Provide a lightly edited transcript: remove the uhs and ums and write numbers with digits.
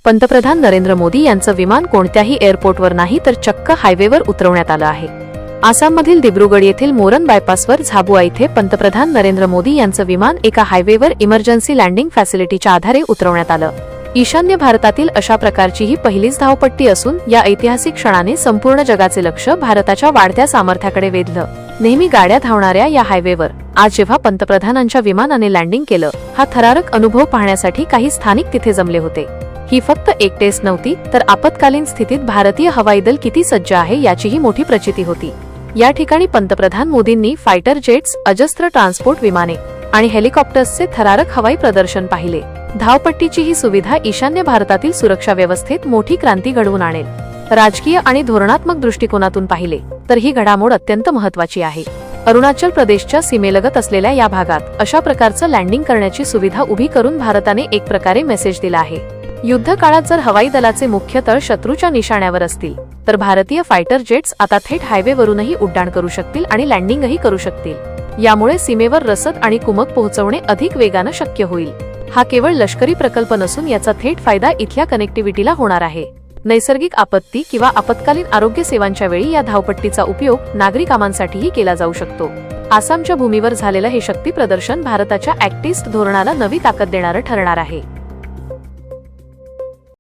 पंतप्रधान नरेंद्र मोदी यांचं विमान कोणत्याही एअरपोर्टवर नाही तर चक्क हायवेवर उतरवण्यात आलं आहे। आसाममधील दिब्रुगड येथील मोरन बायपासवर झाबुआ इथे पंतप्रधान नरेंद्र मोदी यांचं विमान एका हायवेवर इमर्जन्सी लँडिंग फॅसिलिटीच्या आधारे उतरवण्यात आलं। ईशान्य भारतातील अशा प्रकारची ही पहिलीच धावपट्टी असून या ऐतिहासिक क्षणाने संपूर्ण जगाचे लक्ष भारताच्या वाढत्या सामर्थ्याकडे वेधलं। नेहमी गाड्या धावणाऱ्या या हायवेवर आज जेव्हा पंतप्रधानांच्या विमानाने लँडिंग केलं, हा थरारक अनुभव पाहण्यासाठी काही स्थानिक तिथे जमले होते। ही फक्त एक टेस्ट नव्हती, तर आपत्कालीन स्थितीत भारतीय हवाई दल किती सज्ज आहे याचीही मोठी प्रचिती होती। या ठिकाणी पंतप्रधान मोदींनी फायटर जेट्स, अजस्त्र ट्रान्सपोर्ट विमाने आणि हेलिकॉप्टर्सचे थरारक हवाई प्रदर्शन पाहिले। धावपट्टीची ही सुविधा ईशान्य भारतातील सुरक्षा व्यवस्थेत मोठी क्रांती घडवून आणेल। राजकीय आणि धोरणात्मक दृष्टिकोनातून पाहिले तर ही घडामोड अत्यंत महत्त्वाची आहे। अरुणाचल प्रदेशच्या सीमेलगत असलेल्या या भागात अशा प्रकारचं लँडिंग करण्याची सुविधा उभी करून भारताने एक प्रकारे मेसेज दिला आहे। युद्ध काळात जर हवाई दलाचे मुख्य तळ शत्रूच्या निशाण्यावर असतील तर भारतीय फायटर जेट्स आता थेट हायवेवरूनही उड्डाण करू शकतील आणि लँडिंगही करू शकतील। यामुळे सीमेवर रसद आणि कुमक पोहोचवणे अधिक वेगानं शक्य होईल। हा केवळ लष्करी प्रकल्प नसून याचा थेट फायदा इथल्या कनेक्टिव्हिटीला होणार आहे। नैसर्गिक आपत्ती किंवा आपत्कालीन आरोग्य सेवांच्या वेळी या धावपट्टीचा उपयोग नागरी कामांसाठीही केला जाऊ शकतो। आसामच्या भूमीवर झालेलं हे शक्ती प्रदर्शन भारताच्या ऍक्ट ईस्ट धोरणाला नवी ताकद देणारं ठरणार आहे।